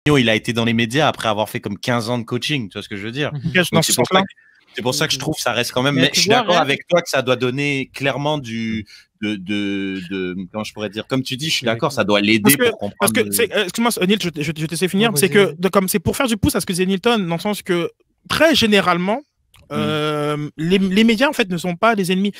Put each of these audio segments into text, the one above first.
il a été dans les médias après avoir fait comme 15 ans de coaching, tu vois ce que je veux dire? C'est pour ça que je trouve que ça reste quand même. Mais je suis d'accord avec toi que ça doit donner clairement comment je pourrais dire, comme tu dis, je suis d'accord, ça doit l'aider pour comprendre. Parce que, excuse-moi, Neil, je te laisser finir. C'est que, comme c'est pour faire du pouce à ce que disait Nilton, dans le sens que, très généralement, les médias, en fait, ne sont pas des ennemis.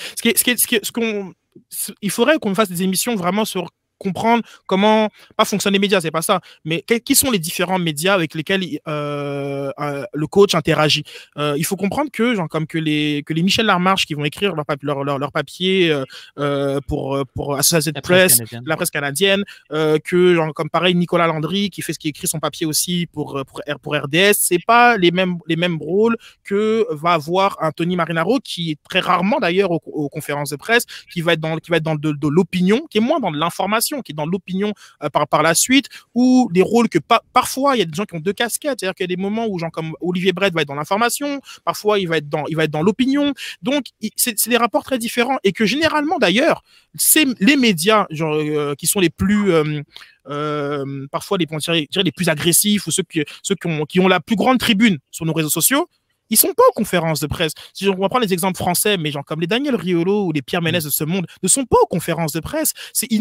Il faudrait qu'on fasse des émissions vraiment sur comprendre comment pas fonctionnent les médias, c'est pas ça, mais qui sont les différents médias avec lesquels le coach interagit. Il faut comprendre que genre comme que les Michel Lamarche qui vont écrire leur papier pour Associated Press, la presse canadienne, que genre comme pareil Nicolas Landry qui écrit son papier aussi pour RDS, c'est pas les mêmes rôles que va avoir un Tony Marinaro qui est très rarement d'ailleurs aux conférences de presse, qui va être dans de l'opinion, qui est moins dans de l'information, qui est dans l'opinion par la suite, ou des rôles que parfois il y a des gens qui ont deux casquettes, c'est-à-dire qu'il y a des moments où gens comme Olivier Brett va être dans l'information, parfois il va être dans l'opinion, donc c'est des rapports très différents, et que généralement d'ailleurs c'est les médias genre, qui sont les plus parfois les plus agressifs, ou ceux qui ont la plus grande tribune sur nos réseaux sociaux. Ils sont pas aux conférences de presse. Si on va prendre les exemples français, mais genre comme les Daniel Riolo ou les Pierre Ménès de ce monde ne sont pas aux conférences de presse. Ils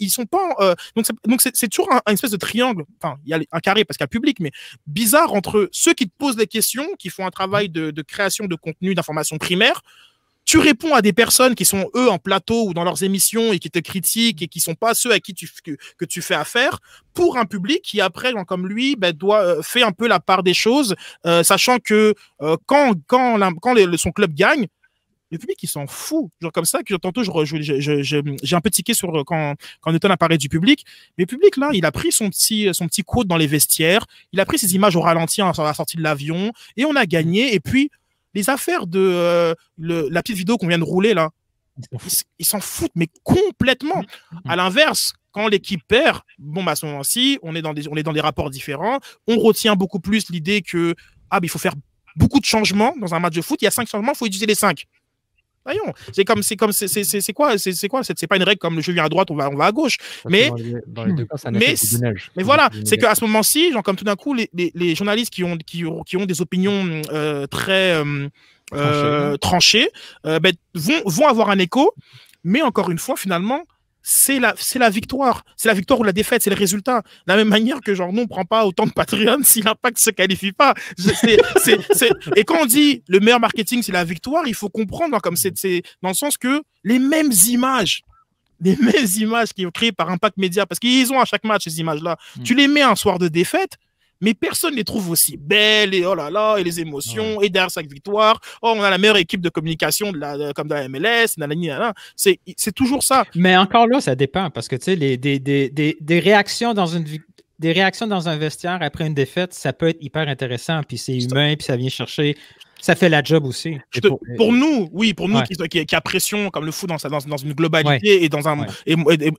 sont pas. Donc c'est toujours une espèce de triangle. Enfin, il y a un carré parce qu'il y a le public, mais bizarre entre ceux qui te posent des questions, qui font un travail de création de contenu, d'information primaire. Tu réponds à des personnes qui sont, eux, en plateau ou dans leurs émissions et qui te critiquent et qui sont pas ceux à qui que tu fais affaire, pour un public qui, après, genre, comme lui, fait un peu la part des choses, sachant que quand son club gagne, le public, il s'en fout. Genre comme ça, que tantôt, j'ai un peu tiqué sur quand Newton a parlé du public. Mais le public, là, il a pris son petit quote dans les vestiaires, il a pris ses images au ralenti à la sortie de l'avion, et on a gagné. Et puis, les affaires de la petite vidéo qu'on vient de rouler, là, ils s'en foutent, mais complètement. À l'inverse, quand l'équipe perd, bon, à ce moment-ci, on est dans des rapports différents. On retient beaucoup plus l'idée que il faut faire beaucoup de changements dans un match de foot. Il y a 5 changements, il faut utiliser les 5. Voyons, c'est quoi? C'est pas une règle comme le jeu vient à droite, on va à gauche. Mais voilà, c'est qu'à ce moment-ci, genre comme tout d'un coup, les journalistes qui ont des opinions très tranchées, vont avoir un écho. Mais encore une fois, finalement, c'est la victoire. C'est la victoire ou la défaite, c'est le résultat. De la même manière que genre, nous, on prend pas autant de Patreon si l'Impact se qualifie pas. Et quand on dit le meilleur marketing, c'est la victoire, il faut comprendre comme c'est dans le sens que les mêmes images qui sont créées par Impact Média, parce qu'ils ont à chaque match ces images-là, tu les mets un soir de défaite, mais personne ne les trouve aussi belles, et oh là là, et les émotions, et derrière chaque victoire, on a la meilleure équipe de communication comme de la MLS, c'est toujours ça. Mais encore là, ça dépend, parce que tu sais, des réactions dans un vestiaire après une défaite, ça peut être hyper intéressant, puis c'est humain, puis ça vient chercher. Ça fait la job aussi. Pour nous qui apprécions comme le foot dans une globalité et dans un et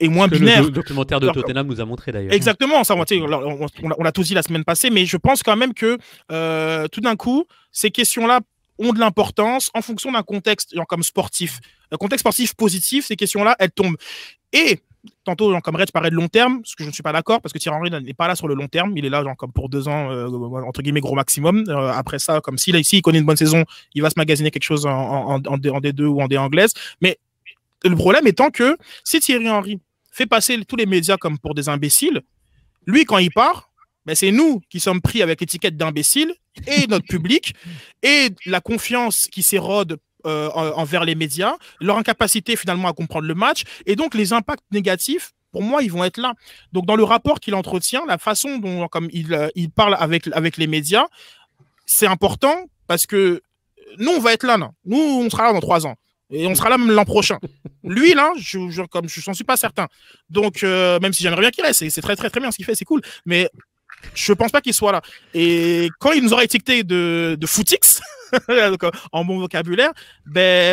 moins binaire. Le documentaire de Tottenham nous a montré d'ailleurs. Exactement, ça, on l'a tous dit la semaine passée, mais je pense quand même que tout d'un coup, ces questions-là ont de l'importance en fonction d'un contexte genre comme sportif. Un contexte sportif positif, ces questions-là, elles tombent. Et tantôt, genre, comme Red, je parlais de long terme, ce que je ne suis pas d'accord, parce que Thierry Henry n'est pas là sur le long terme. Il est là genre, comme pour 2 ans, entre guillemets, gros maximum. Après ça, comme s'il connaît une bonne saison, il va se magasiner quelque chose en D2 ou en D anglaise. Mais le problème étant que si Thierry Henry fait passer tous les médias comme pour des imbéciles, lui, quand il part, c'est nous qui sommes pris avec l'étiquette d'imbécile, et notre public, et la confiance qui s'érode envers les médias, leur incapacité finalement à comprendre le match, et donc les impacts négatifs, pour moi, ils vont être là. Donc dans le rapport qu'il entretient, la façon dont comme il parle avec les médias, c'est important parce que nous, on va être là. Nous, on sera là dans 3 ans. Et on sera là même l'an prochain. Lui, là, je n'en suis pas certain. Donc, même si j'aimerais bien qu'il reste, c'est très, très, très bien ce qu'il fait, c'est cool. Mais je pense pas qu'il soit là. Et quand il nous aura étiqueté de footix, en bon vocabulaire,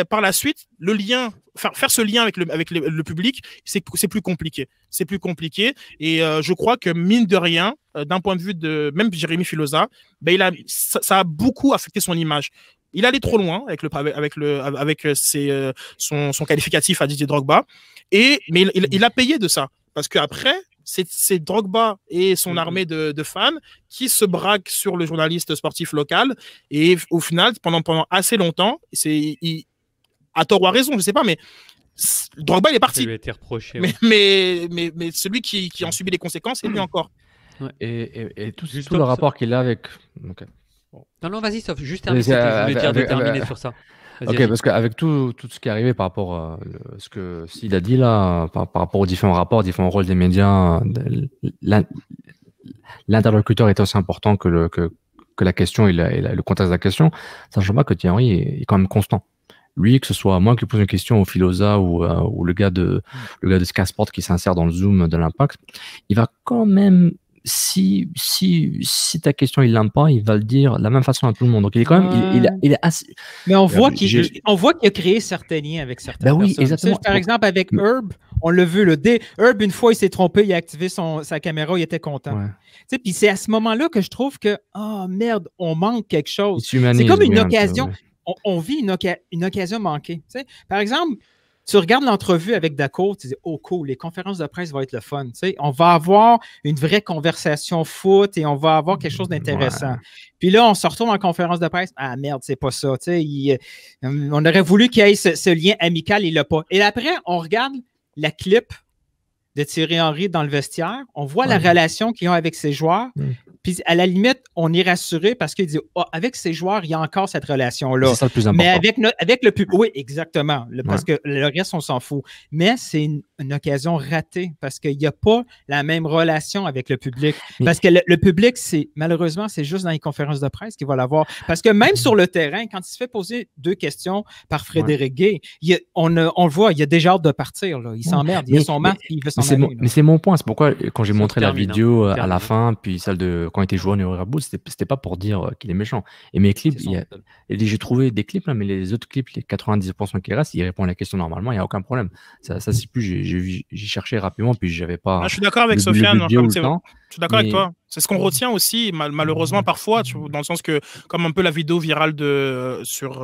par la suite, le lien, faire ce lien avec le public, c'est plus compliqué. C'est plus compliqué. Et je crois que, mine de rien, d'un point de vue de même Jérémy Filosa, ça a beaucoup affecté son image. Il allait trop loin avec son qualificatif à Didier Drogba. Mais il a payé de ça. Parce qu'après, c'est Drogba et son armée de fans qui se braquent sur le journaliste sportif local. Et au final, pendant assez longtemps, à tort ou à raison, je ne sais pas, mais Drogba, il est parti. Ça lui a été reproché. Mais celui qui en subit les conséquences, c'est lui encore. Ouais. Et tout le rapport qu'il a avec... Okay. Non, vas-y, sauf juste un petit je voulais dire de terminer sur ça. Ok, parce qu'avec tout ce qui est arrivé par rapport à ce que s'il a dit là, par rapport aux différents rapports, différents rôles des médias, l'interlocuteur est aussi important que la question et le contexte de la question, sachant pas que Thierry Henry est quand même constant. Lui, que ce soit moi qui pose une question au Filosa ou le gars de Sky Sport qui s'insère dans le Zoom de l'Impact, il va quand même... Si ta question il l'aime pas, il va le dire de la même façon à tout le monde. Donc il est quand même, il est assez. Mais on voit qu'il a créé certains liens avec certaines personnes. Oui, exactement. Par exemple avec Herb, on l'a vu Herb une fois il s'est trompé, il a activé sa caméra, il était content. Ouais. Puis c'est à ce moment-là que je trouve que merde, on manque quelque chose. C'est comme une occasion. On vit une occasion manquée. T'sais. Par exemple. Tu regardes l'entrevue avec Dacour, tu dis « Oh cool, les conférences de presse vont être le fun. » On va avoir une vraie conversation foot et on va avoir quelque chose d'intéressant. Ouais. Puis là, on se retourne en conférence de presse. « Ah merde, c'est pas ça. » On aurait voulu qu'il y ait ce lien amical, il l'a pas. Et après, on regarde la clip de Thierry Henry dans le vestiaire. On voit la relation qu'ils ont avec ses joueurs. Puis à la limite, on est rassuré parce qu'il dit avec ces joueurs, il y a encore cette relation-là. C'est ça le plus important. Mais avec le public, oui, exactement. Parce que le reste, on s'en fout. Mais c'est une occasion ratée parce qu'il n'y a pas la même relation avec le public. Parce que le public, malheureusement, c'est juste dans les conférences de presse qu'il va l'avoir. Parce que même sur le terrain, quand il se fait poser 2 questions par Frédéric Gay, on le voit, il a déjà hâte de partir. Là. Il s'emmerde, il a son masque, il veut s'en aller. Mais c'est mon point. C'est pourquoi, quand j'ai montré la vidéo à la fin, puis celle de quand il était joueur au Red Bull, c'était pas pour dire qu'il est méchant. Et mes clips, j'ai trouvé des clips, là, mais les autres clips, les 90% qui restent, il répond à la question normalement, il n'y a aucun problème. Ça c'est plus, j'ai cherché rapidement, puis j'avais pas. Je suis d'accord avec Sofiane. Je suis d'accord avec toi. C'est ce qu'on retient aussi, malheureusement, parfois, dans le sens que, comme un peu la vidéo virale sur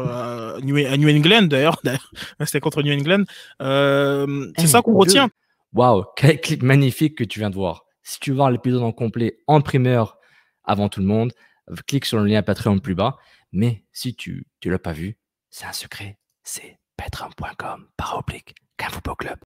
New England, d'ailleurs, c'était contre New England, c'est ça qu'on retient. Waouh, quel clip magnifique que tu viens de voir. Si tu veux voir l'épisode en complet, en primeur, avant tout le monde, clique sur le lien Patreon plus bas. Mais si tu ne l'as pas vu, c'est un secret. C'est patreon.com/Kung Fu Club.